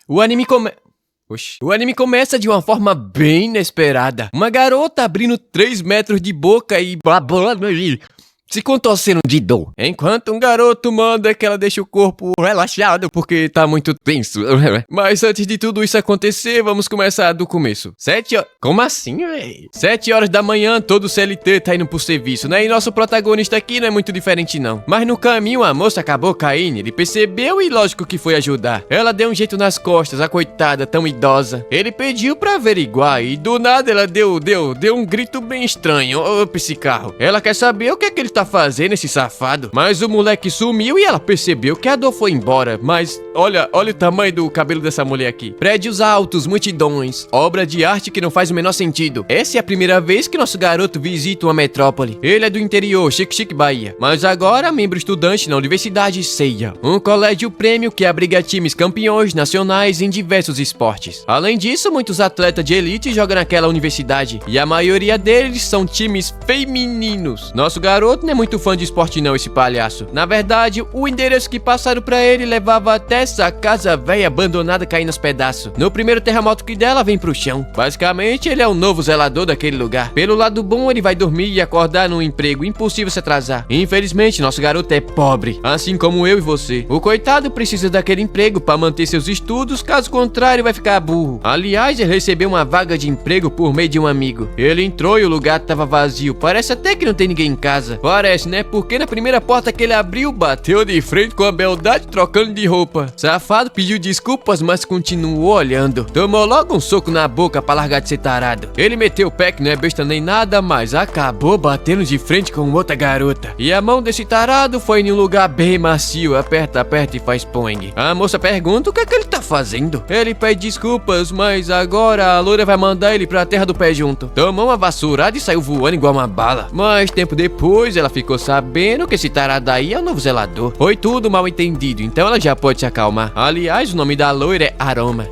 O anime começa de uma forma bem inesperada. Uma garota abrindo 3 metros de boca e se contorcendo de dor. Enquanto um garoto manda que ela deixe o corpo relaxado porque tá muito tenso. Mas antes de tudo isso acontecer, vamos começar do começo. 7 horas... Como assim, véi? 7 horas da manhã, todo CLT tá indo pro serviço, né? E nosso protagonista aqui não é muito diferente não. Mas no caminho a moça acabou caindo, ele percebeu e lógico que foi ajudar. Ela deu um jeito nas costas, a coitada, tão idosa. Ele pediu pra averiguar e do nada ela deu um grito bem estranho. Opa, esse carro. Ela quer saber o que é que ele tá fazendo, esse safado. Mas o moleque sumiu e ela percebeu que a dor foi embora. Mas olha o tamanho do cabelo dessa mulher aqui. Prédios altos, multidões, obra de arte que não faz o menor sentido. Essa é a primeira vez que nosso garoto visita uma metrópole. Ele é do interior, Chique, Bahia. Mas agora membro estudante na Universidade Seiya, um colégio prêmio que abriga times campeões nacionais em diversos esportes. Além disso, muitos atletas de elite jogam naquela universidade e a maioria deles são times femininos. Nosso garoto não é muito fã de esporte não, esse palhaço. Na verdade, o endereço que passaram pra ele levava até essa casa velha abandonada caindo aos pedaços. No primeiro terremoto que dela vem pro chão. Basicamente, ele é o novo zelador daquele lugar. Pelo lado bom, ele vai dormir e acordar num emprego impossível se atrasar. Infelizmente, nosso garoto é pobre, assim como eu e você. O coitado precisa daquele emprego pra manter seus estudos, caso contrário vai ficar burro. Aliás, ele recebeu uma vaga de emprego por meio de um amigo. Ele entrou e o lugar tava vazio. Parece até que não tem ninguém em casa. Parece, né? Porque na primeira porta que ele abriu, bateu de frente com a beldade trocando de roupa. Safado pediu desculpas, mas continuou olhando. Tomou logo um soco na boca pra largar de ser tarado. Ele meteu o pé que não é besta nem nada, mas acabou batendo de frente com outra garota. E a mão desse tarado foi em um lugar bem macio. Aperta e faz poing. A moça pergunta o que é que ele tá fazendo. Ele pede desculpas, mas agora a loira vai mandar ele pra terra do pé junto. Tomou uma vassourada e saiu voando igual uma bala. Mas tempo depois ela ficou sabendo que esse tarado aí é o novo zelador. Foi tudo mal entendido, então ela já pode se acalmar. Aliás, o nome da loira é Aroma.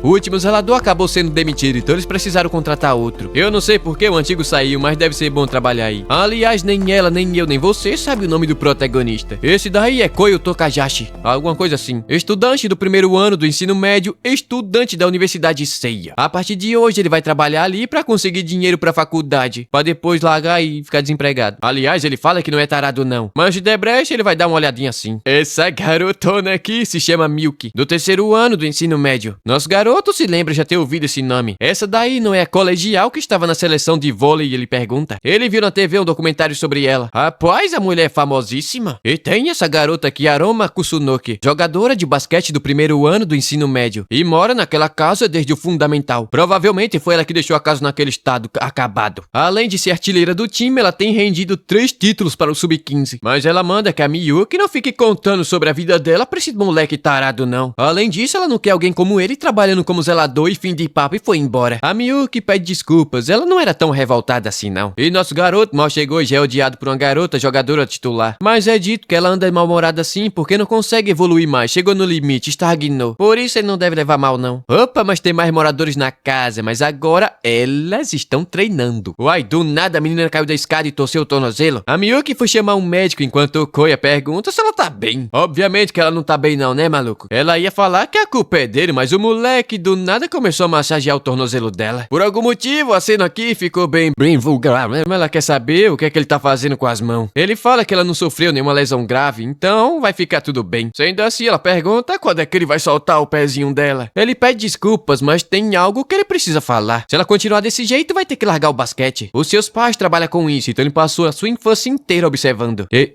O último zelador acabou sendo demitido, então eles precisaram contratar outro. Eu não sei porque o antigo saiu, mas deve ser bom trabalhar aí. Aliás, nem ela, nem eu, nem você sabe o nome do protagonista. Esse daí é Koyo Tokajashi, alguma coisa assim. Estudante do primeiro ano do ensino médio, estudante da Universidade Seiya. A partir de hoje ele vai trabalhar ali pra conseguir dinheiro pra faculdade, pra depois largar e ficar desempregado. Aliás, ele fala que não é tarado não, mas de debreche ele vai dar uma olhadinha assim. Essa garotona aqui se chama Milky, do terceiro ano do ensino médio. Nosso garoto se lembra já ter ouvido esse nome. Essa daí não é a colegial que estava na seleção de vôlei, ele pergunta. Ele viu na TV um documentário sobre ela. Rapaz, a mulher é famosíssima. E tem essa garota aqui, Aroma Kusunoki, jogadora de basquete do primeiro ano do ensino médio, e mora naquela casa desde o fundamental. Provavelmente foi ela que deixou a casa naquele estado acabado. Além de ser artilheira do time, ela tem rendido 3 títulos para o Sub-15. Mas ela manda que a Miyuki não fique contando sobre a vida dela pra esse moleque tarado não. Além disso, ela não quer alguém como ele trabalhando como zelador e fim de papo e foi embora. A Miyuki pede desculpas, ela não era tão revoltada assim não. E nosso garoto mal chegou e já é odiado por uma garota jogadora titular. Mas é dito que ela anda mal-humorada assim porque não consegue evoluir mais, chegou no limite, estagnou. Por isso ele não deve levar mal não. Opa, mas tem mais moradores na casa, mas agora elas estão treinando. Uai, do nada a menina caiu da escada e torceu o tornozelo. A Miyuki foi chamar um médico enquanto o Koya pergunta se ela tá bem. Obviamente que ela não tá bem não, né, maluco? Ela ia falar que a culpa é dele, mas o moleque do nada começou a massagear o tornozelo dela. Por algum motivo, a cena aqui ficou bem vulgar, né? Mas ela quer saber o que é que ele tá fazendo com as mãos. Ele fala que ela não sofreu nenhuma lesão grave, então vai ficar tudo bem. Sendo assim, ela pergunta quando é que ele vai soltar o pezinho dela. Ele pede desculpas, mas tem algo que ele precisa falar. Se ela continuar desse jeito, vai ter que largar o basquete. Os seus pais trabalham com isso, então ele passou a sua infância inteira observando. O que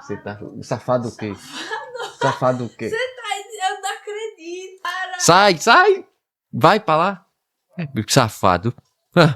você tá... Safado o quê? Safado o quê? Você tá... Eu não acredito, cara. Sai! Vai pra lá. Safado.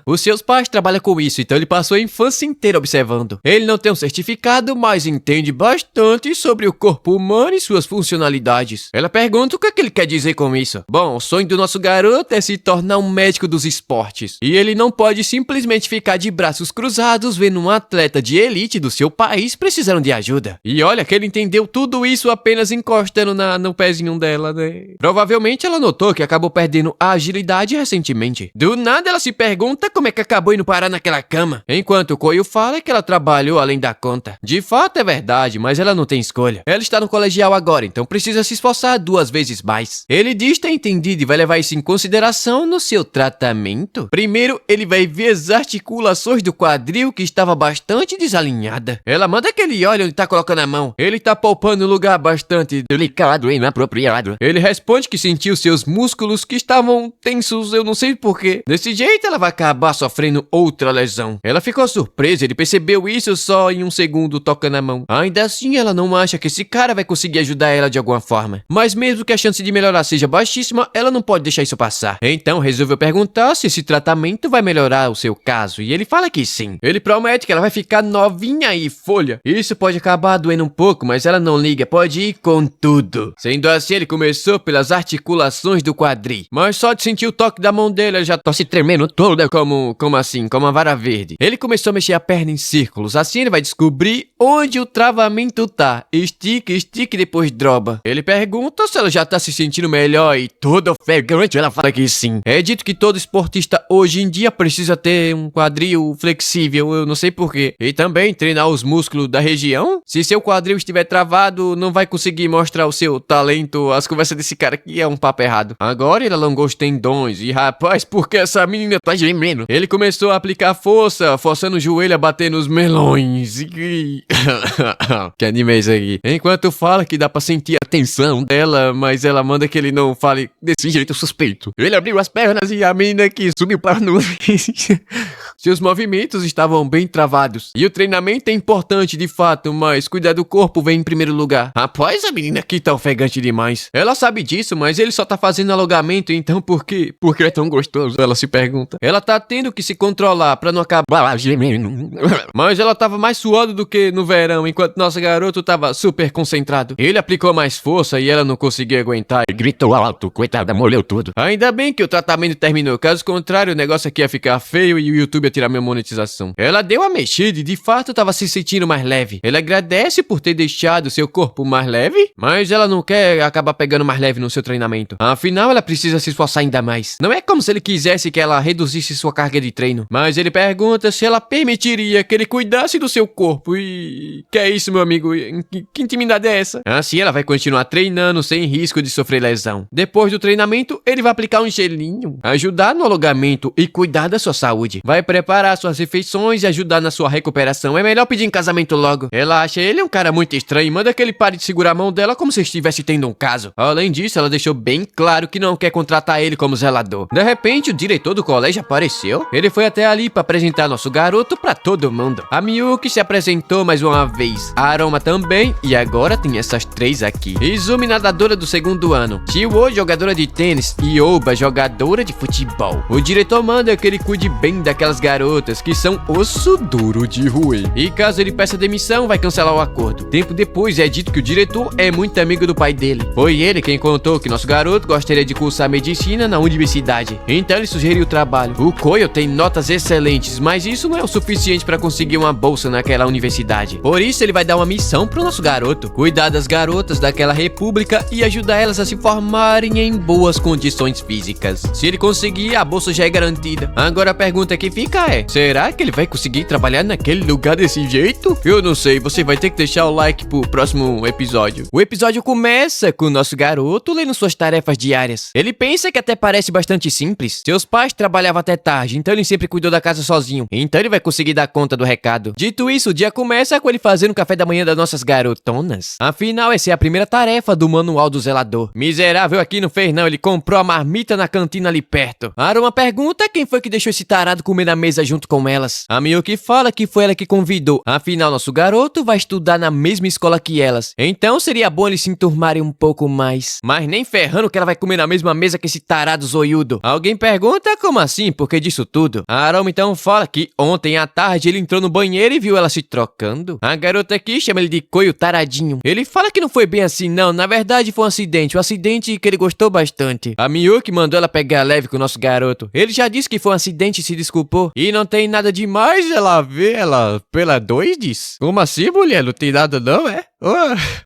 Os seus pais trabalham com isso, então ele passou a infância inteira observando. Ele não tem um certificado, mas entende bastante sobre o corpo humano e suas funcionalidades. Ela pergunta o que é que ele quer dizer com isso. Bom, o sonho do nosso garoto é se tornar um médico dos esportes. E ele não pode simplesmente ficar de braços cruzados vendo um atleta de elite do seu país precisando de ajuda. E olha que ele entendeu tudo isso apenas encostando no pezinho dela, né? Provavelmente ela notou que acabou perdendo a agilidade recentemente. Do nada ela se pergunta pergunta como é que acabou indo parar naquela cama. Enquanto o Koyo fala que ela trabalhou além da conta. De fato é verdade, mas ela não tem escolha. Ela está no colegial agora, então precisa se esforçar 2 vezes mais. Ele diz ter entendido e vai levar isso em consideração no seu tratamento. Primeiro, ele vai ver as articulações do quadril que estava bastante desalinhada. Ela manda que ele olhe onde tá colocando a mão. Ele tá palpando um lugar bastante delicado e inapropriado. Ele responde que sentiu seus músculos que estavam tensos, eu não sei porquê. Desse jeito, ela vai acabar sofrendo outra lesão. Ela ficou surpresa, ele percebeu isso só em um segundo tocando a mão. Ainda assim, ela não acha que esse cara vai conseguir ajudar ela de alguma forma. Mas mesmo que a chance de melhorar seja baixíssima, ela não pode deixar isso passar. Então, resolveu perguntar se esse tratamento vai melhorar o seu caso. E ele fala que sim. Ele promete que ela vai ficar novinha e folha. Isso pode acabar doendo um pouco, mas ela não liga, pode ir com tudo. Sendo assim, ele começou pelas articulações do quadril. Mas só de sentir o toque da mão dele, ela já tá se tremendo toda como assim, como uma vara verde. Ele começou a mexer a perna em círculos. Assim ele vai descobrir onde o travamento tá. Estica, estica e depois droba. Ele pergunta se ela já tá se sentindo melhor e toda ofegante ela fala que sim. É dito que todo esportista hoje em dia precisa ter um quadril flexível, eu não sei porquê. E também treinar os músculos da região. Se seu quadril estiver travado, não vai conseguir mostrar o seu talento. As conversas desse cara aqui é um papo errado. Agora ele alongou os tendões e rapaz, por que essa menina tá gemendo? Ele começou a aplicar força, forçando o joelho a bater nos melões. Que anime é isso aqui? Enquanto fala que dá pra sentir a tensão dela, mas ela manda que ele não fale desse jeito suspeito. Ele abriu as pernas e a menina que subiu para nuvens. Seus movimentos estavam bem travados. E o treinamento é importante de fato, mas cuidar do corpo vem em primeiro lugar. Rapaz, a menina aqui tá ofegante demais. Ela sabe disso, mas ele só tá fazendo alongamento, então por quê? Porque é tão gostoso, ela se pergunta. Ela tá tendo que se controlar pra não acabar gemendo. Mas ela tava mais suando do que no verão, enquanto nosso garoto tava super concentrado. Ele aplicou mais força e ela não conseguia aguentar. E gritou alto, coitada, molhou tudo. Ainda bem que o tratamento terminou, caso contrário o negócio aqui ia ficar feio e o YouTube ia tirar minha monetização. Ela deu uma mexida e de fato tava se sentindo mais leve. Ela agradece por ter deixado seu corpo mais leve, mas ela não quer acabar pegando mais leve no seu treinamento. Afinal, ela precisa se esforçar ainda mais. Não é como se ele quisesse que ela reduzisse sua carga de treino, mas ele pergunta se ela permitiria que ele cuidasse do seu corpo e... Que é isso, meu amigo? Que intimidade é essa? Assim ela vai continuar treinando sem risco de sofrer lesão. Depois do treinamento, ele vai aplicar um gelinho, ajudar no alongamento e cuidar da sua saúde. Vai preparar suas refeições e ajudar na sua recuperação. É melhor pedir em casamento logo. Ela acha ele um cara muito estranho e manda que ele pare de segurar a mão dela como se estivesse tendo um caso. Além disso, ela deixou bem claro que não quer contratar ele como zelador. De repente, o diretor do colégio apareceu. Ele foi até ali para apresentar nosso garoto para todo mundo. A Miyuki se apresentou mais uma vez. A Aroma também. E agora tem essas 3 aqui. Izumi, nadadora do 2º ano. Chiwo, jogadora de tênis. E Oba, jogadora de futebol. O diretor manda que ele cuide bem daquelas garotas que são osso duro de roer. E caso ele peça demissão, vai cancelar o acordo. Tempo depois, é dito que o diretor é muito amigo do pai dele. Foi ele quem contou que nosso garoto gostaria de cursar medicina na universidade. Então ele sugeriu o trabalho. O Koyo tem notas excelentes, mas isso não é o suficiente para conseguir uma bolsa naquela universidade. Por isso ele vai dar uma missão pro nosso garoto: cuidar das garotas daquela república e ajudar elas a se formarem em boas condições físicas. Se ele conseguir, a bolsa já é garantida. Agora a pergunta que fica é: será que ele vai conseguir trabalhar naquele lugar desse jeito? Eu não sei, você vai ter que deixar o like pro próximo episódio. O episódio começa com o nosso garoto lendo suas tarefas diárias. Ele pensa que até parece bastante simples. Seus pais trabalhavam até tarde, então ele sempre cuidou da casa sozinho. Então ele vai conseguir dar conta do recado. Dito isso, o dia começa com ele fazendo o café da manhã das nossas garotonas. Afinal, essa é a primeira tarefa do manual do zelador. Miserável aqui não fez não, ele comprou a marmita na cantina ali perto. Aruma pergunta quem foi que deixou esse tarado comer na mesa junto com elas. A Miyuki fala que foi ela que convidou. Afinal, nosso garoto vai estudar na mesma escola que elas. Então seria bom eles se enturmarem um pouco mais. Mas nem ferrando que ela vai comer na mesma mesa que esse tarado zoiudo. Alguém pergunta como assim, por que disso tudo? A Aroma então fala que ontem à tarde ele entrou no banheiro e viu ela se trocando. A garota aqui chama ele de Koyo taradinho. Ele fala que não foi bem assim não, na verdade foi um acidente que ele gostou bastante. A Miyuki mandou ela pegar leve com o nosso garoto. Ele já disse que foi um acidente e se desculpou. E não tem nada demais ela ver ela pela doides? Como assim, mulher? Não tem nada não, é?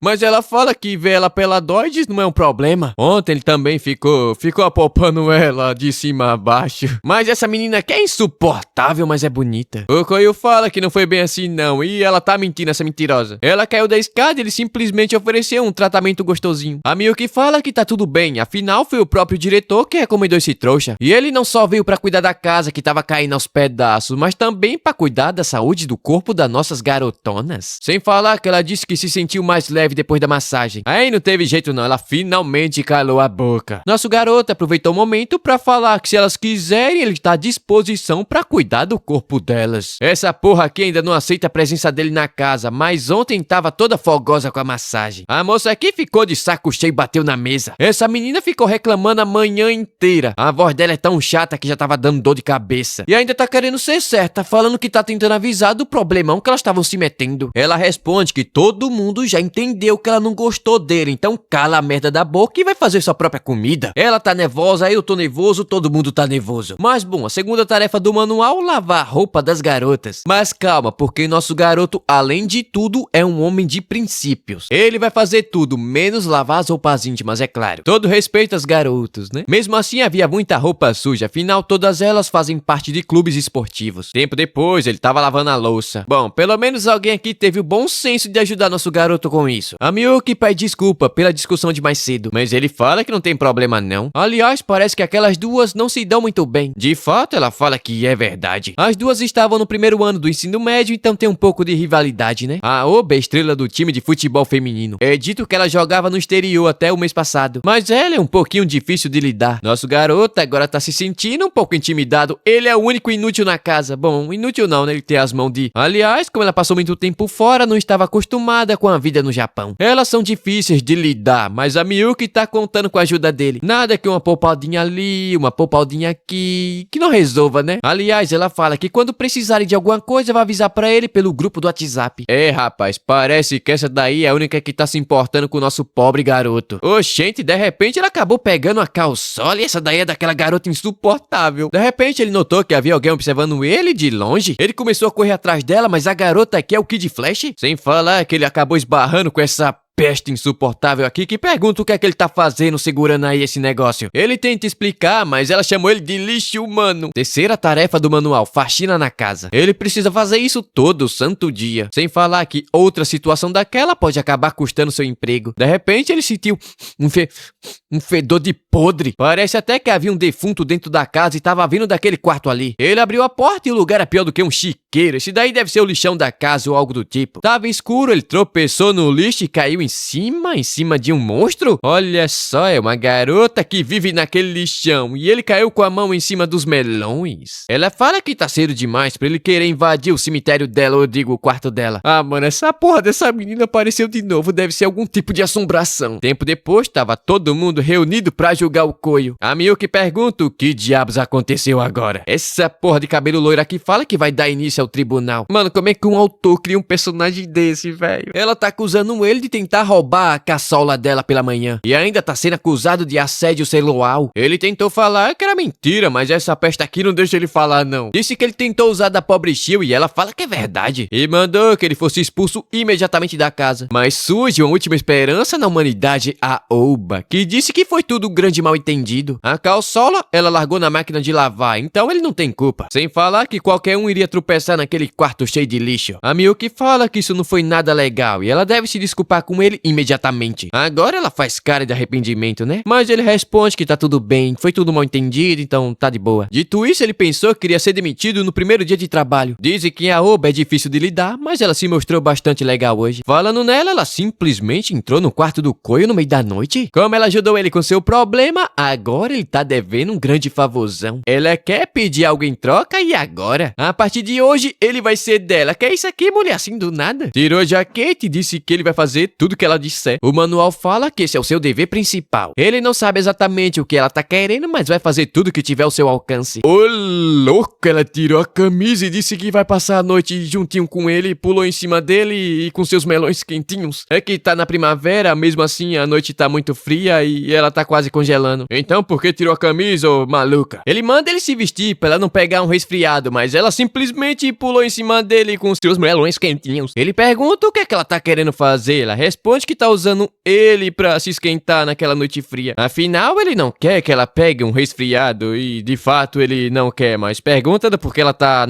Mas ela fala que ver ela pela doides não é um problema. Ontem ele também ficou apalpando ela de cima a baixo. Mas essa menina aqui é insuportável, mas é bonita. O Coio fala que não foi bem assim não, e ela tá mentindo, essa mentirosa. Ela caiu da escada e ele simplesmente ofereceu um tratamento gostosinho. A Miyuki fala que tá tudo bem, afinal foi o próprio diretor que recomendou esse trouxa. E ele não só veio pra cuidar da casa que tava caindo aos pedaços, mas também pra cuidar da saúde do corpo das nossas garotonas. Sem falar que ela disse que se sentiu mais leve depois da massagem. Aí não teve jeito não, ela finalmente calou a boca. Nosso garoto aproveitou o momento pra falar que se elas quiserem, ele tá à disposição pra cuidar do corpo delas. Essa porra aqui ainda não aceita a presença dele na casa, mas ontem tava toda fogosa com a massagem. A moça aqui ficou de saco cheio e bateu na mesa. Essa menina ficou reclamando a manhã inteira. A voz dela é tão chata que já tava dando dor de cabeça. E ainda tá querendo ser certa, falando que tá tentando avisar do problemão que elas estavam se metendo. Ela responde que todo mundo já entendeu que ela não gostou dele, então cala a merda da boca e vai fazer sua própria comida. Ela tá nervosa, eu tô nervoso, todo mundo tá nervoso. Mas bom, a segunda tarefa do manual, lavar a roupa das garotas. Mas calma, porque nosso garoto, além de tudo, é um homem de princípios. Ele vai fazer tudo, menos lavar as roupas íntimas, é claro. Todo respeito às garotas, né? Mesmo assim, havia muita roupa suja, afinal, todas elas fazem parte de clubes esportivos. Tempo depois, ele tava lavando a louça. Bom, pelo menos alguém aqui teve o bom senso de ajudar nosso garoto com isso. A Miyuki pede desculpa pela discussão de mais cedo, mas ele fala que não tem problema não. Aliás, parece que aquelas duas não se dão muito bem. De fato, ela fala que é verdade. As duas estavam no primeiro ano do ensino médio, então tem um pouco de rivalidade, né? A Oba é estrela do time de futebol feminino. É dito que ela jogava no exterior até o mês passado, mas ela é um pouquinho difícil de lidar. Nosso garoto agora tá se sentindo um pouco intimidado. Ele é o único inútil na casa. Bom, inútil não, né? Ele tem as mãos de... Aliás, como ela passou muito tempo fora, não estava acostumada com a vida no Japão. Elas são difíceis de lidar, mas a Miyuki tá contando com a ajuda dele. Nada que uma poupadinha ali, uma poupadinha aqui, que não resolva, né? Aliás, ela fala que quando precisarem de alguma coisa, vai avisar pra ele pelo grupo do WhatsApp. É, rapaz, parece que essa daí é a única que tá se importando com o nosso pobre garoto. Oxente, de repente ela acabou pegando a calçola e essa daí é daquela garota insuportável. De repente ele notou que havia alguém observando ele de longe. Ele começou a correr atrás dela, mas a garota aqui é o Kid Flash? Sem falar que ele acabou esbarrando com essa peste insuportável aqui que pergunta o que é que ele tá fazendo segurando aí esse negócio. Ele tenta explicar, mas ela chamou ele de lixo humano. Terceira tarefa do manual, faxina na casa. Ele precisa fazer isso todo santo dia. Sem falar que outra situação daquela pode acabar custando seu emprego. De repente ele sentiu um fedor de podre. Parece até que havia um defunto dentro da casa e tava vindo daquele quarto ali. Ele abriu a porta e o lugar é pior do que um chiqueiro. Esse daí deve ser o lixão da casa ou algo do tipo. Tava escuro, ele tropeçou no lixo e caiu em cima de um monstro? Olha só, é uma garota que vive naquele lixão e ele caiu com a mão em cima dos melões. Ela fala que tá cedo demais pra ele querer invadir o cemitério dela, ou eu digo, o quarto dela. Ah, mano, essa porra dessa menina apareceu de novo, deve ser algum tipo de assombração. Tempo depois, tava todo mundo reunido pra julgar o Coio. A Miyuki pergunta o que diabos aconteceu agora. Essa porra de cabelo loiro aqui fala que vai dar início ao tribunal. Mano, como é que um autor cria um personagem desse, velho? Ela tá acusando ele de tentar roubar a caçola dela pela manhã. E ainda tá sendo acusado de assédio sexual. Ele tentou falar que era mentira, mas essa peste aqui não deixa ele falar, não. Disse que ele tentou usar da pobre Shio e ela fala que é verdade. E mandou que ele fosse expulso imediatamente da casa. Mas surge uma última esperança na humanidade, a Oba, que disse que foi tudo um grande mal entendido. A calçola, ela largou na máquina de lavar, então ele não tem culpa. Sem falar que qualquer um iria tropeçar naquele quarto cheio de lixo. A Miyuki fala que isso não foi nada legal e ela deve se desculpar com ele imediatamente. Agora ela faz cara de arrependimento, né? Mas ele responde que tá tudo bem, foi tudo mal entendido, então tá de boa. Dito isso, ele pensou que queria ser demitido no primeiro dia de trabalho. Dizem que a Oba é difícil de lidar, mas ela se mostrou bastante legal hoje. Falando nela, ela simplesmente entrou no quarto do Coio no meio da noite. Como ela ajudou ele com seu problema, agora ele tá devendo um grande favorzão. Ela quer pedir algo em troca e agora? A partir de hoje, ele vai ser dela. Que é isso aqui, mulher, assim do nada? Tirou a jaqueta e disse que ele vai fazer tudo tudo que ela disser. O manual fala que esse é o seu dever principal. Ele não sabe exatamente o que ela tá querendo, mas vai fazer tudo que tiver ao seu alcance. Ô louco, ela tirou a camisa e disse que vai passar a noite juntinho com ele, pulou em cima dele e com seus melões quentinhos. É que tá na primavera, mesmo assim a noite tá muito fria e ela tá quase congelando. Então por que tirou a camisa, ô maluca? Ele manda ele se vestir pra ela não pegar um resfriado, mas ela simplesmente pulou em cima dele com seus melões quentinhos. Ele pergunta o que é que ela tá querendo fazer. Ela responde que tá usando ele pra se esquentar naquela noite fria. Afinal, ele não quer que ela pegue um resfriado e, de fato, ele não quer, mas pergunta do porquê ela tá,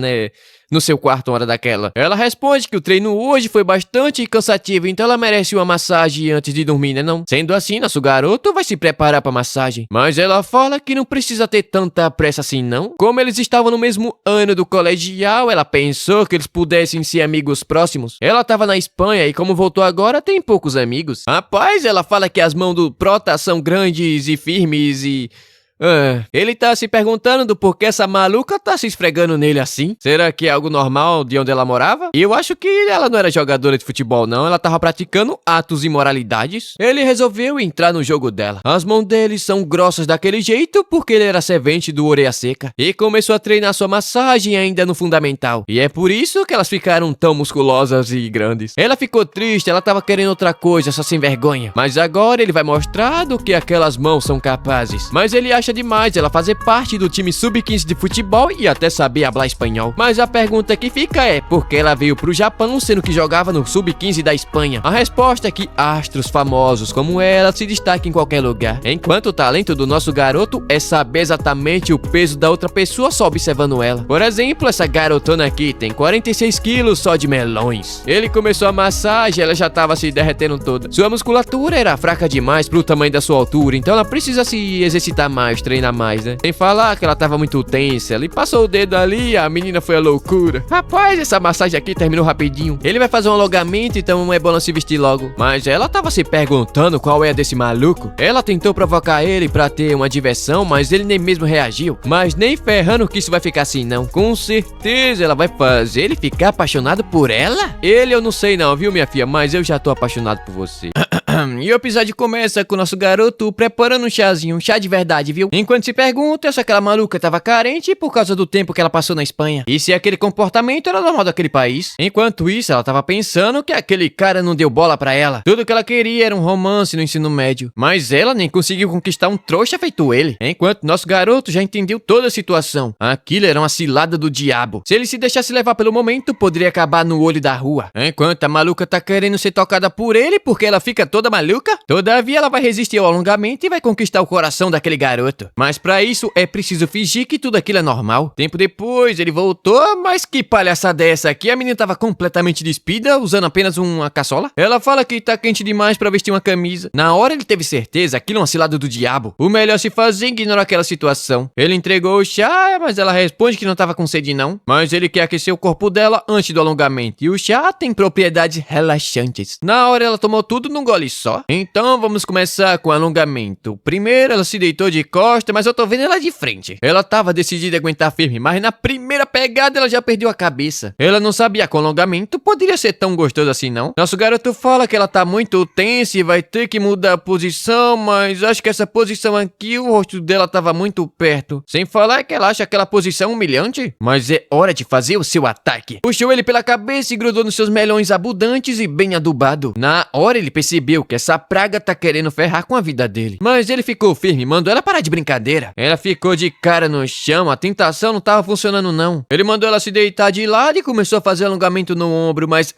no seu quarto uma hora daquela. Ela responde que o treino hoje foi bastante cansativo, então ela merece uma massagem antes de dormir, né não? Sendo assim, nosso garoto vai se preparar pra massagem. Mas ela fala que não precisa ter tanta pressa assim não. Como eles estavam no mesmo ano do colegial, ela pensou que eles pudessem ser amigos próximos. Ela tava na Espanha e como voltou agora, tem poucos amigos. Rapaz, ela fala que as mãos do Prota são grandes e firmes e... ele tá se perguntando do porquê essa maluca tá se esfregando nele assim. Será que é algo normal de onde ela morava? E eu acho que ela não era jogadora de futebol não, ela tava praticando atos e imoralidades. Ele resolveu entrar no jogo dela. As mãos dele são grossas daquele jeito porque ele era servente do Orelha Seca. E começou a treinar sua massagem ainda no fundamental. E é por isso que elas ficaram tão musculosas e grandes. Ela ficou triste, ela tava querendo outra coisa, essa sem vergonha. Mas agora ele vai mostrar do que aquelas mãos são capazes. Mas ele acha demais ela fazer parte do time sub-15 de futebol e até saber falar espanhol. Mas a pergunta que fica é, por que ela veio pro Japão sendo que jogava no sub-15 da Espanha? A resposta é que astros famosos como ela se destacam em qualquer lugar. Enquanto o talento do nosso garoto é saber exatamente o peso da outra pessoa só observando ela. Por exemplo, essa garotona aqui tem 46 quilos só de melões. Ele começou a massagem, ela já tava se derretendo toda. Sua musculatura era fraca demais pro tamanho da sua altura, então ela precisa se exercitar mais, treinar mais, né? Sem falar que ela tava muito tensa. Ele passou o dedo ali, a menina foi a loucura. Rapaz, essa massagem aqui terminou rapidinho. Ele vai fazer um alongamento, então é bom ela se vestir logo. Mas ela tava se perguntando qual é a desse maluco. Ela tentou provocar ele pra ter uma diversão, mas ele nem mesmo reagiu. Mas nem ferrando que isso vai ficar assim, não. Com certeza ela vai fazer ele ficar apaixonado por ela? Ele eu não sei não, viu, minha filha? Mas eu já tô apaixonado por você. E o episódio começa com o nosso garoto preparando um chazinho, um chá de verdade, viu? Enquanto se pergunta se aquela maluca tava carente por causa do tempo que ela passou na Espanha. E se aquele comportamento era normal daquele país. Enquanto isso, ela tava pensando que aquele cara não deu bola pra ela. Tudo que ela queria era um romance no ensino médio. Mas ela nem conseguiu conquistar um trouxa feito ele. Enquanto nosso garoto já entendeu toda a situação. Aquilo era uma cilada do diabo. Se ele se deixasse levar pelo momento, poderia acabar no olho da rua. Enquanto a maluca tá querendo ser tocada por ele porque ela fica toda maluca, todavia ela vai resistir ao alongamento e vai conquistar o coração daquele garoto. Mas pra isso é preciso fingir que tudo aquilo é normal. Tempo depois ele voltou, mas que palhaçada é essa aqui? A menina tava completamente despida, usando apenas uma caçola. Ela fala que tá quente demais pra vestir uma camisa. Na hora ele teve certeza, aquilo é uma cilada do diabo. O melhor se fazer é ignorar aquela situação. Ele entregou o chá, mas ela responde que não tava com sede não. Mas ele quer aquecer o corpo dela antes do alongamento. E o chá tem propriedades relaxantes. Na hora ela tomou tudo num gole só. Então vamos começar com o alongamento. Primeiro ela se deitou de costa, mas eu tô vendo ela de frente. Ela tava decidida a aguentar firme, mas na primeira pegada ela já perdeu a cabeça. Ela não sabia que o alongamento poderia ser tão gostoso assim não. Nosso garoto fala que ela tá muito tensa e vai ter que mudar a posição, mas acho que essa posição aqui, o rosto dela tava muito perto. Sem falar que ela acha aquela posição humilhante. Mas é hora de fazer o seu ataque. Puxou ele pela cabeça e grudou nos seus melões abundantes e bem adubado. Na hora ele percebeu que essa praga tá querendo ferrar com a vida dele. Mas ele ficou firme, mandou ela parar de brincadeira. Ela ficou de cara no chão, a tentação não tava funcionando não. Ele mandou ela se deitar de lado e começou a fazer alongamento no ombro, mas...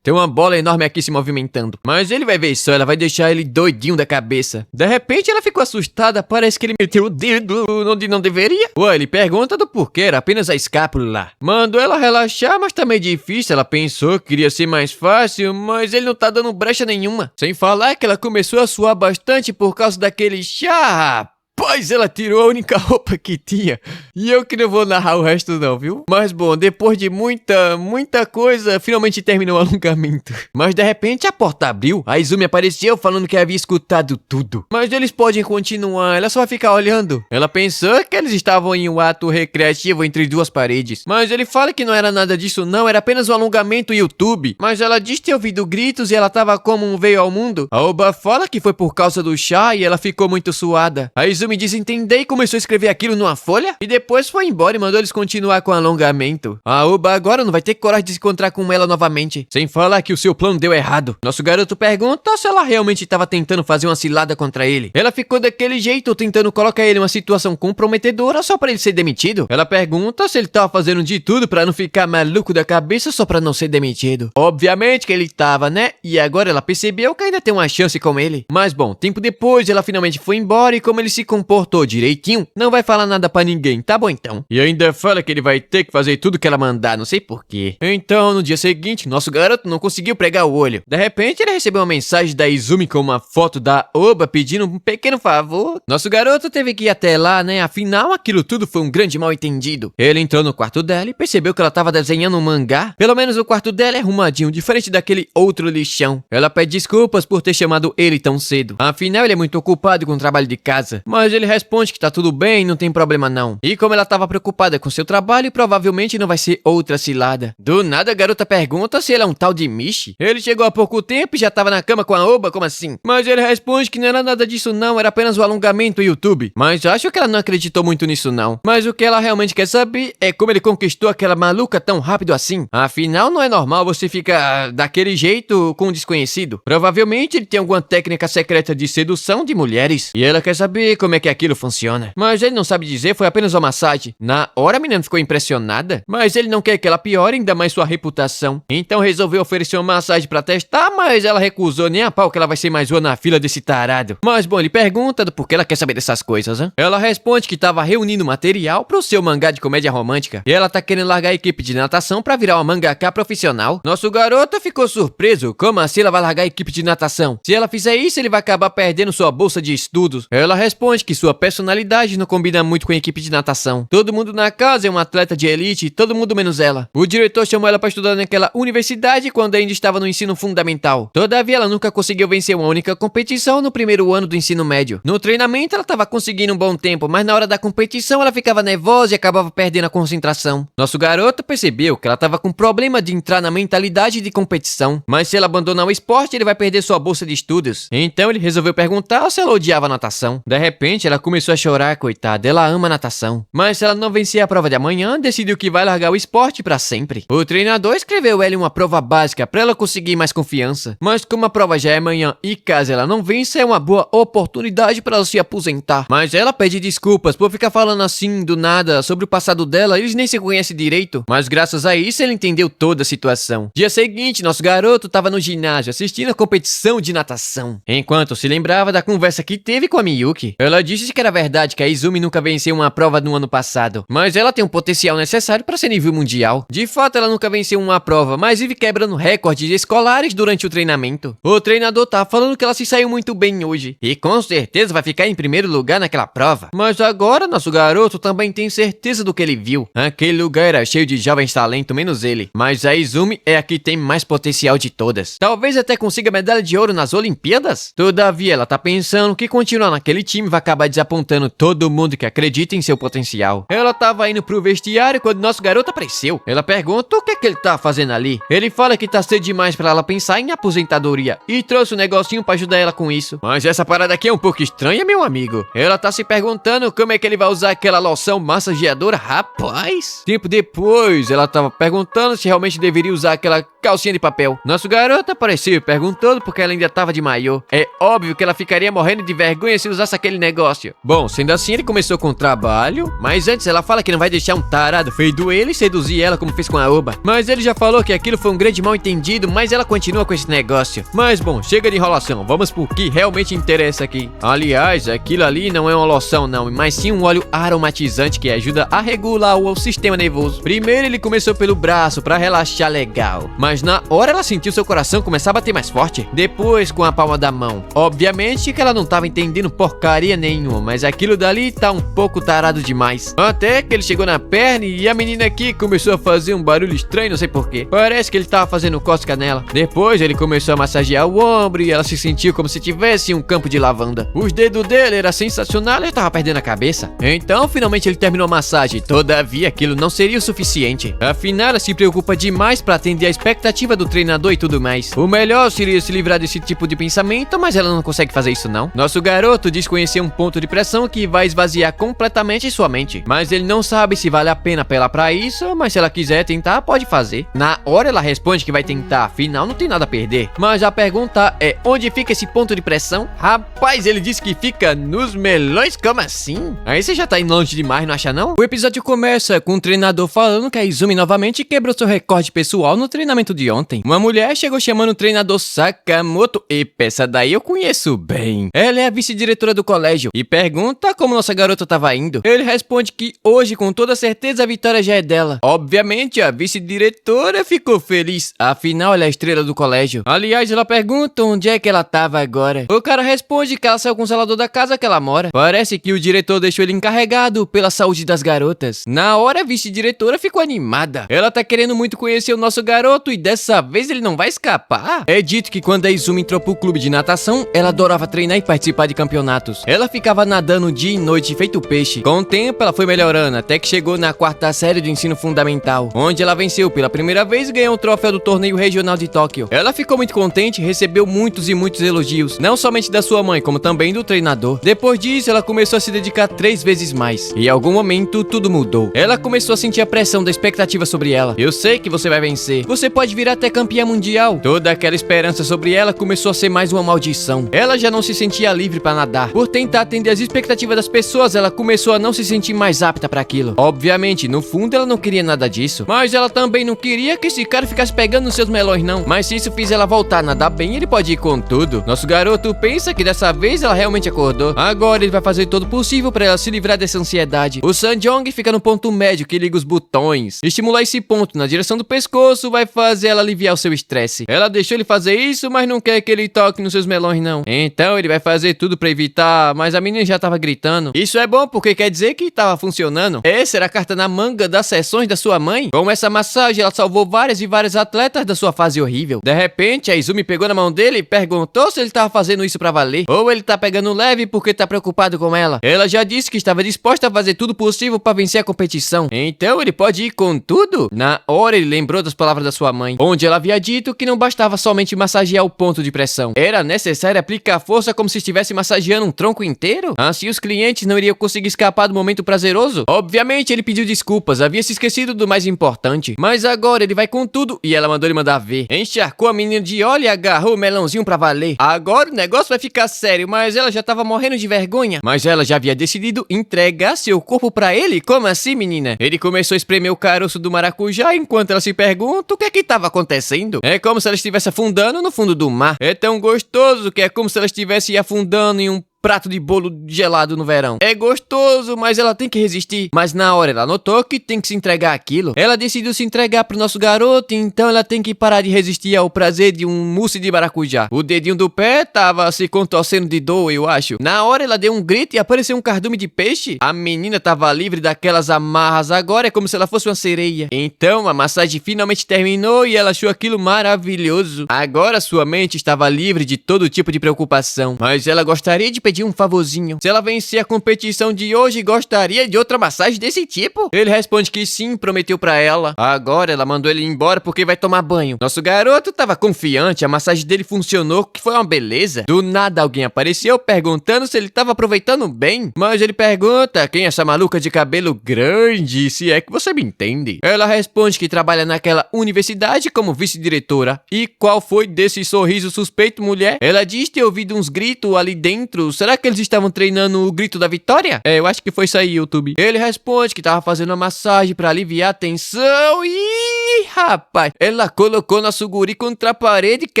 Tem uma bola enorme aqui se movimentando. Mas ele vai ver só, ela vai deixar ele doidinho da cabeça. De repente ela ficou assustada, parece que ele meteu o dedo onde não deveria. Ué, ele pergunta do porquê, era apenas a escápula lá. Mandou ela relaxar, mas tá meio difícil. Ela pensou que iria ser mais fácil, mas ele não tá dando brecha nenhuma. Sem falar que ela começou a suar bastante por causa daquele chá. Rapaz, ela tirou a única roupa que tinha. E eu que não vou narrar o resto não, viu? Mas bom, depois de muita coisa, finalmente terminou o alongamento. Mas de repente a porta abriu, a Izumi apareceu falando que havia escutado tudo. Mas eles podem continuar, ela só vai ficar olhando. Ela pensou que eles estavam em um ato recreativo entre duas paredes. Mas ele fala que não era nada disso não, era apenas um alongamento YouTube. Mas ela diz ter ouvido gritos e ela tava como veio ao mundo. A Oba fala que foi por causa do chá e ela ficou muito suada. A Izumi diz entender e começou a escrever aquilo numa folha. E depois foi embora e mandou eles continuar com o alongamento. A Oba agora não vai ter coragem de se encontrar com ela novamente. Sem falar que o seu plano deu errado. Nosso garoto pergunta se ela realmente estava tentando fazer uma cilada contra ele. Ela ficou daquele jeito tentando colocar ele em uma situação comprometedora só pra ele ser demitido. Ela pergunta se ele tava fazendo de tudo pra não ficar maluco da cabeça só pra não ser demitido. Obviamente que ele tava, né? E agora ela percebeu que ainda tem uma chance com ele. Mas bom, tempo depois ela finalmente foi embora e como ele se comportou direitinho, não vai falar nada pra ninguém, tá bom então? E ainda fala que ele vai ter que fazer tudo que ela mandar, não sei porquê. Então, no dia seguinte, nosso garoto não conseguiu pregar o olho. De repente, ele recebeu uma mensagem da Izumi com uma foto da Oba pedindo um pequeno favor. Nosso garoto teve que ir até lá, né? Afinal, aquilo tudo foi um grande mal-entendido. Ele entrou no quarto dela e percebeu que ela tava desenhando um mangá. Pelo menos o quarto dela é arrumadinho, diferente daquele outro lixão. Ela pede desculpas por ter chamado ele tão cedo. Afinal, ele é muito ocupado com o trabalho de casa. Mas ele responde que tá tudo bem, não tem problema não. E como ela tava preocupada com seu trabalho, provavelmente não vai ser outra cilada. Do nada, a garota pergunta se ele é um tal de Mishi. Ele chegou há pouco tempo e já tava na cama com a Oba, como assim? Mas ele responde que não era nada disso não, era apenas o alongamento YouTube. Mas acho que ela não acreditou muito nisso não. Mas o que ela realmente quer saber é como ele conquistou aquela maluca tão rápido assim. Afinal, não é normal você ficar daquele jeito com um desconhecido. Provavelmente ele tem alguma técnica secreta de sedução de mulheres. E ela quer saber como é que aquilo funciona. Mas ele não sabe dizer, foi apenas uma massagem. Na hora a menina ficou impressionada. Mas ele não quer que ela piore ainda mais sua reputação. Então resolveu oferecer uma massagem pra testar, mas ela recusou nem a pau que ela vai ser mais uma na fila desse tarado. Mas bom, ele pergunta do porquê ela quer saber dessas coisas, hein? Ela responde que tava reunindo material pro seu mangá de comédia romântica. E ela tá querendo largar a equipe de natação pra virar uma mangaka profissional. Nosso garoto ficou surpreso. Como assim ela vai largar a equipe de natação? Se ela fizer isso, ele vai acabar perdendo sua bolsa de estudos. Ela responde que sua personalidade não combina muito com a equipe de natação. Todo mundo na casa é um atleta de elite, todo mundo menos ela. O diretor chamou ela pra estudar naquela universidade quando ainda estava no ensino fundamental. Todavia, ela nunca conseguiu vencer uma única competição no primeiro ano do ensino médio. No treinamento, ela tava conseguindo um bom tempo, mas na hora da competição, ela ficava nervosa e acabava perdendo a concentração. Nosso garoto percebeu que ela tava com problema de entrar na mentalidade de competição, mas se ela abandonar o esporte, ele vai perder sua bolsa de estudos. Então, ele resolveu perguntar se ela odiava a natação. De repente, ela começou a chorar, coitada, ela ama natação. Mas se ela não vencer a prova de amanhã, decidiu que vai largar o esporte pra sempre. O treinador escreveu ela em uma prova básica pra ela conseguir mais confiança. Mas como a prova já é amanhã e caso ela não vença, é uma boa oportunidade pra ela se aposentar. Mas ela pede desculpas por ficar falando assim do nada sobre o passado dela, eles nem se conhecem direito. Mas graças a isso, ele entendeu toda a situação. Dia seguinte, nosso garoto tava no ginásio assistindo a competição de natação. Enquanto se lembrava da conversa que teve com a Miyuki, ela disse que era verdade que a Izumi nunca venceu uma prova no ano passado. Mas ela tem um potencial necessário para ser nível mundial. De fato, ela nunca venceu uma prova, mas vive quebrando recordes escolares durante o treinamento. O treinador tá falando que ela se saiu muito bem hoje. E com certeza vai ficar em primeiro lugar naquela prova. Mas agora, nosso garoto também tem certeza do que ele viu. Aquele lugar era cheio de jovens talentos, menos ele. Mas a Izumi é a que tem mais potencial de todas. Talvez até consiga medalha de ouro nas Olimpíadas. Todavia, ela tá pensando que continuar naquele time vai acabar desapontando todo mundo que acredita em seu potencial. Ela tava indo pro vestiário quando nosso garoto apareceu. Ela pergunta o que ele tá fazendo ali. Ele fala que tá cedo demais pra ela pensar em aposentadoria e trouxe um negocinho pra ajudar ela com isso. Mas essa parada aqui é um pouco estranha, meu amigo. Ela tá se perguntando como é que ele vai usar aquela loção massageadora. Rapaz! Tempo depois, ela tava perguntando se realmente deveria usar aquela calcinha de papel. Nosso garoto apareceu perguntando porque ela ainda tava de maiô. É óbvio que ela ficaria morrendo de vergonha se usasse aquele negócio. Bom, sendo assim, ele começou com o trabalho, mas antes ela fala que não vai deixar um tarado feito ele seduzir ela como fez com a Oba. Mas ele já falou que aquilo foi um grande mal entendido, mas ela continua com esse negócio. Mas bom, chega de enrolação, vamos pro que realmente interessa aqui. Aliás, aquilo ali não é uma loção não, mas sim um óleo aromatizante que ajuda a regular o sistema nervoso. Primeiro ele começou pelo braço pra relaxar legal, mas na hora ela sentiu seu coração começar a bater mais forte. Depois com a palma da mão. Obviamente que ela não tava entendendo porcaria nenhuma nenhuma, mas aquilo dali tá um pouco tarado demais. Até que ele chegou na perna e a menina aqui começou a fazer um barulho estranho, não sei porquê. Parece que ele tava fazendo cócega nela. Depois ele começou a massagear o ombro e ela se sentiu como se tivesse um campo de lavanda. Os dedos dele era sensacional e eu tava perdendo a cabeça. Então finalmente ele terminou a massagem. Todavia aquilo não seria o suficiente. Afinal ela se preocupa demais pra atender a expectativa do treinador e tudo mais. O melhor seria se livrar desse tipo de pensamento, mas ela não consegue fazer isso não. Nosso garoto diz conhecer um ponto de pressão que vai esvaziar completamente sua mente. Mas ele não sabe se vale a pena apelar pra isso, mas se ela quiser tentar, pode fazer. Na hora ela responde que vai tentar, afinal não tem nada a perder. Mas a pergunta é, onde fica esse ponto de pressão? Rapaz, ele disse que fica nos melões, como assim? Aí você já tá indo longe demais, não acha não? O episódio começa com o treinador falando que a Izumi novamente quebrou seu recorde pessoal no treinamento de ontem. Uma mulher chegou chamando o treinador Sakamoto. Epa, essa daí eu conheço bem. Ela é a vice-diretora do colégio e pergunta como nossa garota tava indo. Ele responde que hoje, com toda certeza, a vitória já é dela. Obviamente, a vice-diretora ficou feliz. Afinal, ela é a estrela do colégio. Aliás, ela pergunta onde é que ela tava agora. O cara responde que ela saiu com o zelador da casa que ela mora. Parece que o diretor deixou ele encarregado pela saúde das garotas. Na hora, a vice-diretora ficou animada. Ela tá querendo muito conhecer o nosso garoto e dessa vez ele não vai escapar. É dito que quando a Izumi entrou pro clube de natação, ela adorava treinar e participar de campeonatos. Ela ficava nadando dia e noite feito peixe. Com o tempo, ela foi melhorando até que chegou na quarta série do ensino fundamental, onde ela venceu pela primeira vez e ganhou o troféu do torneio regional de Tóquio. Ela ficou muito contente e recebeu muitos e muitos elogios, não somente da sua mãe, como também do treinador. Depois disso, ela começou a se dedicar 3 vezes mais. E em algum momento, tudo mudou. Ela começou a sentir a pressão da expectativa sobre ela. Eu sei que você vai vencer. Você pode vir até campeã mundial. Toda aquela esperança sobre ela começou a ser mais uma maldição. Ela já não se sentia livre para nadar. Por tentar atender as expectativas das pessoas, ela começou a não se sentir mais apta para aquilo. Obviamente, no fundo, ela não queria nada disso. Mas ela também não queria que esse cara ficasse pegando nos seus melões, não. Mas se isso fizer ela voltar a nadar bem, ele pode ir com tudo. Nosso garoto pensa que dessa vez ela realmente acordou. Agora ele vai fazer todo o possível para ela se livrar dessa ansiedade. O Sanjong fica no ponto médio que liga os botões. Estimular esse ponto na direção do pescoço vai fazer ela aliviar o seu estresse. Ela deixou ele fazer isso, mas não quer que ele toque nos seus melões, não. Então ele vai fazer tudo para evitar, mas a menina já tava gritando. Isso é bom porque quer dizer que tava funcionando. Essa era a carta na manga das sessões da sua mãe. Com essa massagem, ela salvou várias e várias atletas da sua fase horrível. De repente, a Izumi pegou na mão dele e perguntou se ele tava fazendo isso pra valer, ou ele tá pegando leve porque tá preocupado com ela. Ela já disse que estava disposta a fazer tudo possível pra vencer a competição. Então ele pode ir com tudo? Na hora ele lembrou das palavras da sua mãe, onde ela havia dito que não bastava somente massagear o ponto de pressão. Era necessário aplicar força como se estivesse massageando um tronco inteiro? Assim os clientes não iriam conseguir escapar do momento prazeroso? Obviamente ele pediu desculpas, havia se esquecido do mais importante. Mas agora ele vai com tudo e ela mandou ele mandar ver. Encharcou a menina de óleo e agarrou o melãozinho pra valer. Agora o negócio vai ficar sério, mas ela já tava morrendo de vergonha. Mas ela já havia decidido entregar seu corpo pra ele? Como assim, menina? Ele começou a espremer o caroço do maracujá enquanto ela se pergunta o que é que tava acontecendo. É como se ela estivesse afundando no fundo do mar. É tão gostoso que é como se ela estivesse afundando em um prato de bolo gelado no verão. É gostoso, mas ela tem que resistir. Mas na hora ela notou que tem que se entregar àquilo. Ela decidiu se entregar pro nosso garoto, então ela tem que parar de resistir ao prazer de um mousse de maracujá. O dedinho do pé tava se contorcendo de dor, eu acho. Na hora ela deu um grito e apareceu um cardume de peixe. A menina tava livre daquelas amarras, agora é como se ela fosse uma sereia. Então a massagem finalmente terminou e ela achou aquilo maravilhoso. Agora sua mente estava livre de todo tipo de preocupação. Mas ela gostaria de pedir um favorzinho. Se ela vencer a competição de hoje, gostaria de outra massagem desse tipo? Ele responde que sim, prometeu pra ela. Agora ela mandou ele embora porque vai tomar banho. Nosso garoto tava confiante, a massagem dele funcionou, que foi uma beleza. Do nada alguém apareceu perguntando se ele tava aproveitando bem. Mas ele pergunta quem é essa maluca de cabelo grande, se é que você me entende. Ela responde que trabalha naquela universidade como vice-diretora. E qual foi desse sorriso suspeito, mulher? Ela diz ter ouvido uns gritos ali dentro. Será que eles estavam treinando o grito da vitória? Eu acho que foi isso aí, YouTube. Ele responde que tava fazendo uma massagem pra aliviar a tensão. Ih, rapaz, ela colocou nosso guri contra a parede. Que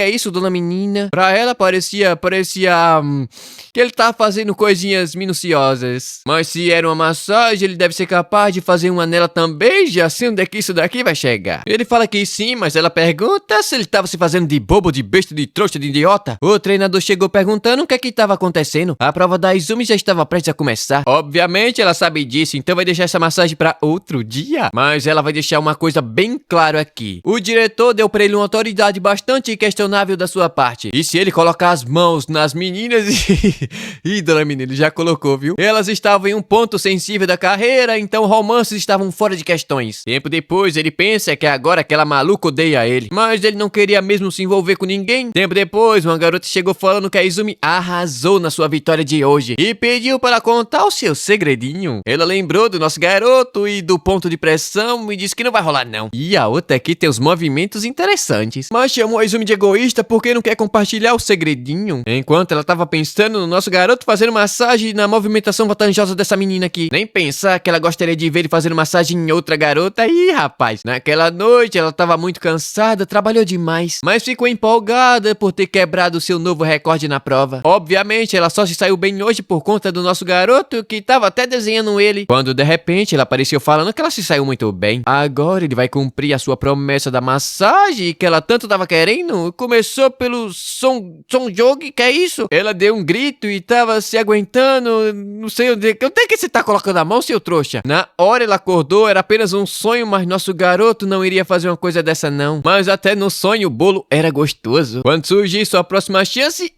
é isso, dona menina? Pra ela parecia que ele tava fazendo coisinhas minuciosas. Mas se era uma massagem, ele deve ser capaz de fazer uma nela também. Já sei onde é que isso daqui vai chegar. Ele fala que sim, mas ela pergunta se ele tava se fazendo de bobo, de besta, de trouxa, de idiota. O treinador chegou perguntando o que é que tava acontecendo. treino. A prova da Izumi já estava prestes a começar. Obviamente ela sabe disso, então vai deixar essa massagem pra outro dia. Mas ela vai deixar uma coisa bem claro aqui. O diretor deu pra ele uma autoridade bastante questionável da sua parte. E se ele colocar as mãos nas meninas Ih, dona menina, ele já colocou, viu? Elas estavam em um ponto sensível da carreira, então romances estavam fora de questões. Tempo depois, ele pensa que agora aquela maluca odeia ele. Mas ele não queria mesmo se envolver com ninguém. Tempo depois, uma garota chegou falando que a Izumi arrasou na sua vitória de hoje e pediu para contar o seu segredinho. Ela lembrou do nosso garoto e do ponto de pressão e disse que não vai rolar não. E a outra aqui tem os movimentos interessantes. Mas chamou a Izumi de egoísta porque não quer compartilhar o segredinho. Enquanto ela tava pensando no nosso garoto fazendo massagem na movimentação vantajosa dessa menina aqui. Nem pensar que ela gostaria de ver ele fazendo massagem em outra garota. Ih, rapaz, naquela noite ela tava muito cansada, trabalhou demais, mas ficou empolgada por ter quebrado seu novo recorde na prova. Obviamente, ela só se saiu bem hoje por conta do nosso garoto, que tava até desenhando ele, quando de repente ela apareceu falando que ela se saiu muito bem. Agora ele vai cumprir a sua promessa da massagem que ela tanto tava querendo. Começou pelo Son Jogi, que é isso? Ela deu um grito e tava se aguentando, não sei onde é que você tá colocando a mão, seu trouxa? Na hora ela acordou, era apenas um sonho, mas nosso garoto não iria fazer uma coisa dessa não. Mas até no sonho o bolo era gostoso. Quando surgir sua próxima chance,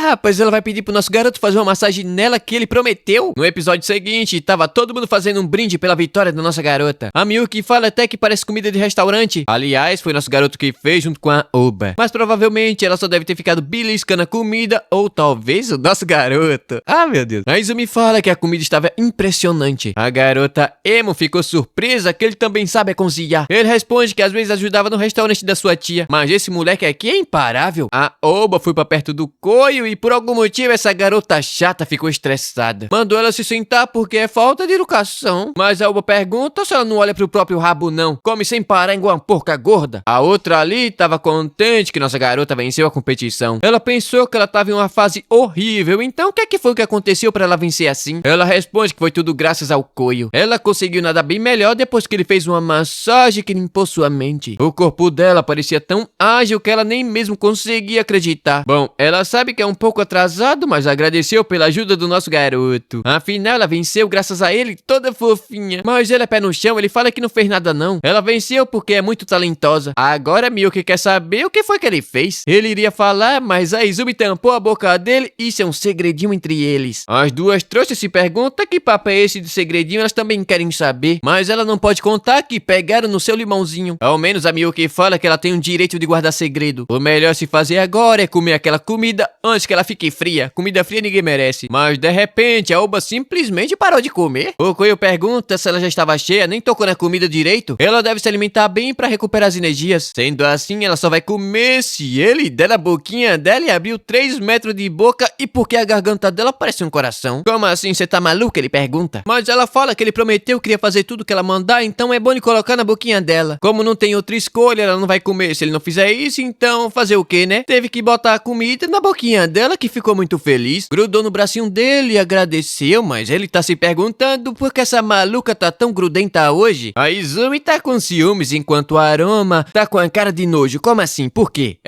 rapaz, ela vai pedir pro nosso garoto fazer uma massagem nela que ele prometeu. No episódio seguinte, tava todo mundo fazendo um brinde pela vitória da nossa garota. A Miyuki fala até que parece comida de restaurante. Aliás, foi nosso garoto que fez junto com a Oba. Mas provavelmente ela só deve ter ficado beliscando a comida, ou talvez o nosso garoto. Ah, meu Deus. A Izumi fala que a comida estava impressionante. A garota Emo ficou surpresa que ele também sabe cozinhar. Ele responde que às vezes ajudava no restaurante da sua tia. Mas esse moleque aqui é imparável. A Oba foi pra perto do coio e por algum motivo essa garota chata ficou estressada. Mandou ela se sentar porque é falta de educação. Mas a Oba pergunta se ela não olha pro próprio rabo não. Come sem parar igual uma porca gorda. A outra ali tava contente que nossa garota venceu a competição. Ela pensou que ela tava em uma fase horrível, então o que é que foi que aconteceu pra ela vencer assim? Ela responde que foi tudo graças ao coio. Ela conseguiu nadar bem melhor depois que ele fez uma massagem que limpou sua mente. O corpo dela parecia tão ágil que ela nem mesmo conseguia acreditar. Bom, ela sabe que é um pouco atrasado, mas agradeceu pela ajuda do nosso garoto. Afinal, ela venceu graças a ele, toda fofinha. Mas ele é pé no chão, ele fala que não fez nada não. Ela venceu porque é muito talentosa. Agora Miyuki quer saber o que foi que ele fez. Ele iria falar, mas a Izumi tampou a boca dele e isso é um segredinho entre eles. As duas trouxas se perguntam que papo é esse de segredinho, elas também querem saber. Mas ela não pode contar que pegaram no seu limãozinho. Ao menos a Miyuki fala que ela tem o direito de guardar segredo. O melhor se fazer agora é comer aquela comida antes que ela fique fria. Comida fria ninguém merece. Mas de repente a Oba simplesmente parou de comer. O Coelho pergunta se ela já estava cheia, nem tocou na comida direito. Ela deve se alimentar bem pra recuperar as energias. Sendo assim, ela só vai comer se ele der na boquinha dela e abriu 3 metros de boca e porque a garganta dela parece um coração. Como assim, você tá maluca? Ele pergunta. Mas ela fala que ele prometeu que iria fazer tudo que ela mandar, então é bom ele colocar na boquinha dela. Como não tem outra escolha, ela não vai comer. Se ele não fizer isso, então fazer o que, né? Teve que botar a comida na boquinha dela, que ficou muito feliz. Grudou no bracinho dele e agradeceu, mas ele tá se perguntando por que essa maluca tá tão grudenta hoje. A Izumi tá com ciúmes, enquanto a Aroma tá com a cara de nojo. Como assim? Por quê?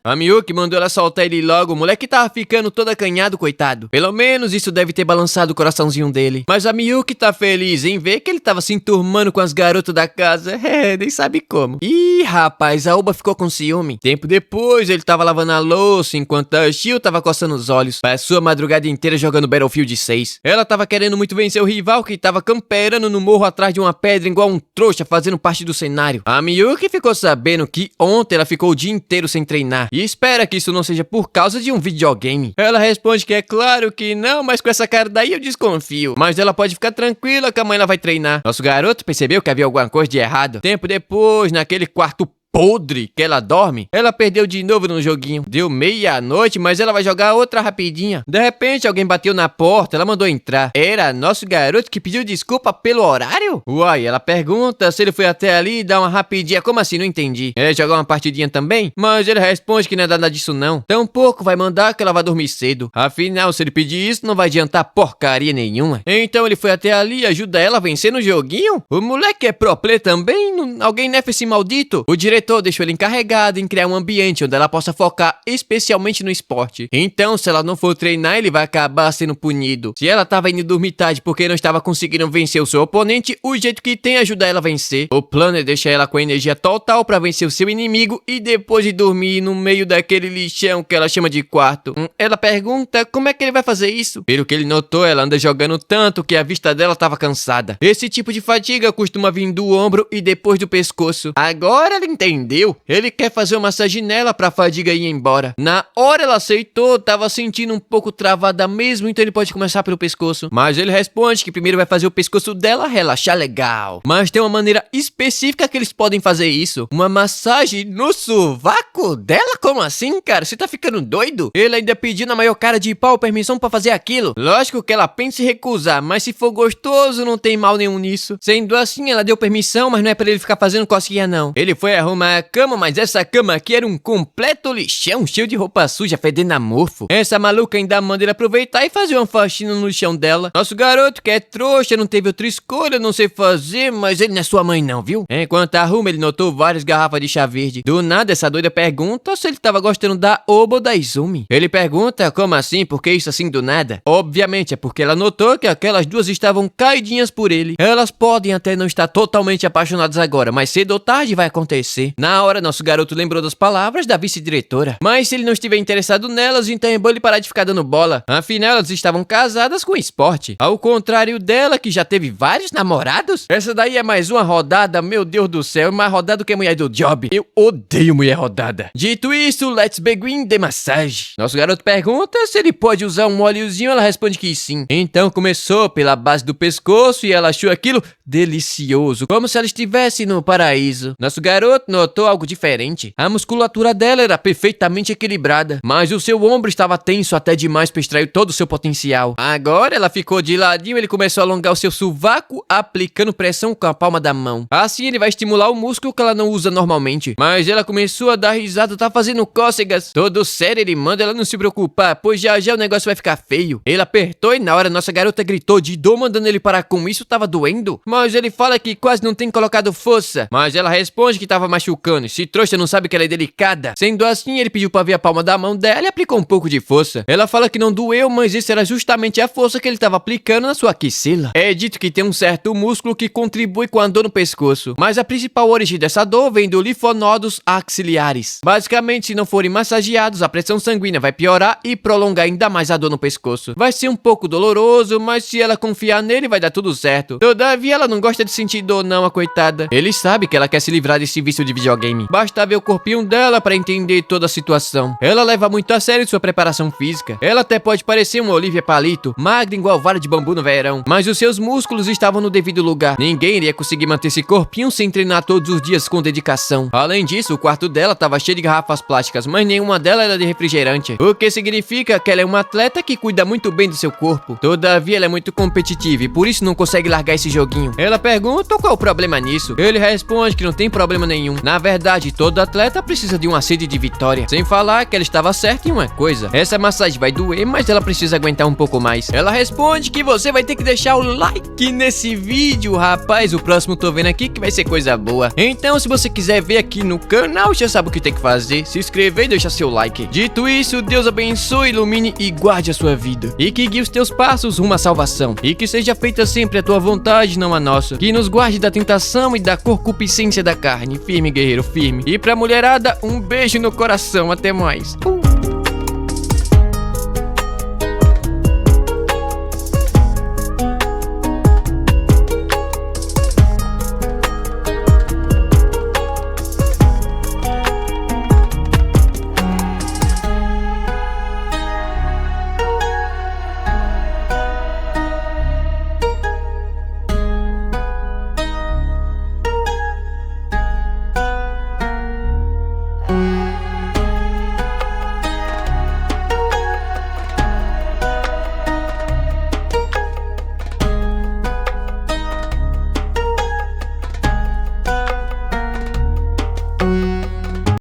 A Miyuki mandou ela soltar ele logo. O moleque tava ficando todo acanhado, coitado. Pelo menos isso deve ter balançado o coraçãozinho dele. Mas a Miyuki tá feliz em ver que ele tava se enturmando com as garotas da casa. Nem sabe como. Ih, rapaz, a Oba ficou com ciúme. Tempo depois, ele tava lavando a louça, enquanto a Shio tava coçando os olhos. Passou a madrugada inteira jogando Battlefield 6. Ela tava querendo muito vencer o rival que tava camperando no morro atrás de uma pedra igual um trouxa fazendo parte do cenário. A Miyuki ficou sabendo que ontem ela ficou o dia inteiro sem treinar e espera que isso não seja por causa de um videogame. Ela responde que é claro que não, mas com essa cara daí eu desconfio. Mas ela pode ficar tranquila que amanhã ela vai treinar. Nosso garoto percebeu que havia alguma coisa de errado. Tempo depois, naquele quarto podre que ela dorme, ela perdeu de novo no joguinho. Deu meia-noite, mas ela vai jogar outra rapidinha. De repente, alguém bateu na porta, ela mandou entrar. Era nosso garoto que pediu desculpa pelo horário? Uai, ela pergunta se ele foi até ali e dá uma rapidinha. Como assim? Não entendi. Ele jogar uma partidinha também? Mas ele responde que não é nada disso não. Tampouco vai mandar que ela vá dormir cedo. Afinal, se ele pedir isso, não vai adiantar porcaria nenhuma. Então ele foi até ali e ajuda ela a vencer no joguinho? O moleque é pro play também? Alguém nefa esse maldito? O diretor diretor deixou ele encarregado em criar um ambiente onde ela possa focar especialmente no esporte. Então, se ela não for treinar, ele vai acabar sendo punido. Se ela tava indo dormir tarde porque não estava conseguindo vencer o seu oponente, o jeito que tem é ajudar ela a vencer. O plano é deixar ela com energia total pra vencer o seu inimigo e depois de dormir no meio daquele lixão que ela chama de quarto. Ela pergunta como é que ele vai fazer isso. Pelo que ele notou, ela anda jogando tanto que a vista dela tava cansada. Esse tipo de fadiga costuma vir do ombro e depois do pescoço. Agora ela entendeu. Ele quer fazer uma massagem nela pra fadiga ir embora. Na hora ela aceitou, tava sentindo um pouco travada mesmo, então ele pode começar pelo pescoço. Mas ele responde que primeiro vai fazer o pescoço dela relaxar legal. Mas tem uma maneira específica que eles podem fazer isso. Uma massagem no sovaco dela? Como assim, cara? Você tá ficando doido? Ele ainda pediu na maior cara de pau permissão pra fazer aquilo. Lógico que ela pensa em recusar, mas se for gostoso, não tem mal nenhum nisso. Sendo assim, ela deu permissão, mas não é pra ele ficar fazendo cosquinha, não. Ele foi arrumar a cama, mas essa cama aqui era um completo lixão, cheio de roupa suja, fedendo a mofo. Essa maluca ainda manda ele aproveitar e fazer uma faxina no lixão dela. Nosso garoto, que é trouxa, não teve outra escolha, não sei fazer, mas ele não é sua mãe não, viu? Enquanto arruma, ele notou várias garrafas de chá verde. Do nada, essa doida pergunta se ele tava gostando da Obo ou da Izumi. Ele pergunta como assim, por que isso assim do nada? Obviamente, é porque ela notou que aquelas duas estavam caidinhas por ele. Elas podem até não estar totalmente apaixonadas agora, mas cedo ou tarde vai acontecer. Na hora, nosso garoto lembrou das palavras da vice-diretora. Mas se ele não estiver interessado nelas, então é bom ele parar de ficar dando bola. Afinal, elas estavam casadas com esporte. Ao contrário dela, que já teve vários namorados. Essa daí é mais uma rodada, meu Deus do céu, mais rodada que a mulher do job. Eu odeio mulher rodada. Dito isso, let's begin the massage. Nosso garoto pergunta se ele pode usar um óleozinho, ela responde que sim. Então começou pela base do pescoço e ela achou aquilo delicioso, como se ela estivesse no paraíso. Nosso garoto notou algo diferente. A musculatura dela era perfeitamente equilibrada, mas o seu ombro estava tenso até demais para extrair todo o seu potencial. Agora ela ficou de ladinho e ele começou a alongar o seu sovaco, aplicando pressão com a palma da mão. Assim ele vai estimular o músculo que ela não usa normalmente. Mas ela começou a dar risada, tá fazendo cócegas. Todo sério, ele manda ela não se preocupar, pois já já o negócio vai ficar feio. Ele apertou e na hora nossa garota gritou de dor, mandando ele parar com isso, tava doendo. Mas ele fala que quase não tem colocado força. Mas ela responde que tava machucando. Se trouxa não sabe que ela é delicada. Sendo assim, ele pediu pra ver a palma da mão dela e aplicou um pouco de força. Ela fala que não doeu, mas isso era justamente a força que ele tava aplicando na sua axila. É dito que tem um certo músculo que contribui com a dor no pescoço. Mas a principal origem dessa dor vem do linfonodos axiliares. Basicamente, se não forem massageados, a pressão sanguínea vai piorar e prolongar ainda mais a dor no pescoço. Vai ser um pouco doloroso, mas se ela confiar nele, vai dar tudo certo. Todavia, ela não gosta de sentir dor não, a coitada. Ele sabe que ela quer se livrar desse vício de videogame. Basta ver o corpinho dela pra entender toda a situação. Ela leva muito a sério sua preparação física. Ela até pode parecer uma Olivia Palito, magra igual vara de bambu no verão, mas os seus músculos estavam no devido lugar. Ninguém iria conseguir manter esse corpinho sem treinar todos os dias com dedicação. Além disso, o quarto dela tava cheio de garrafas plásticas, mas nenhuma delas era de refrigerante, o que significa que ela é uma atleta que cuida muito bem do seu corpo. Todavia, ela é muito competitiva e por isso não consegue largar esse joguinho. Ela pergunta qual o problema nisso. Ele responde que não tem problema nenhum. Na verdade, todo atleta precisa de uma sede de vitória. Sem falar que ela estava certa em uma coisa. Essa massagem vai doer, mas ela precisa aguentar um pouco mais. Ela responde que você vai ter que deixar o like nesse vídeo, rapaz. O próximo tô vendo aqui que vai ser coisa boa. Então, se você quiser ver aqui no canal, já sabe o que tem que fazer. Se inscrever e deixar seu like. Dito isso, Deus abençoe, ilumine e guarde a sua vida. E que guie os teus passos rumo à salvação. E que seja feita sempre a tua vontade, não a nossa. Que nos guarde da tentação e da concupiscência da carne. Firme, guerreiro, firme. E pra mulherada, um beijo no coração. Até mais.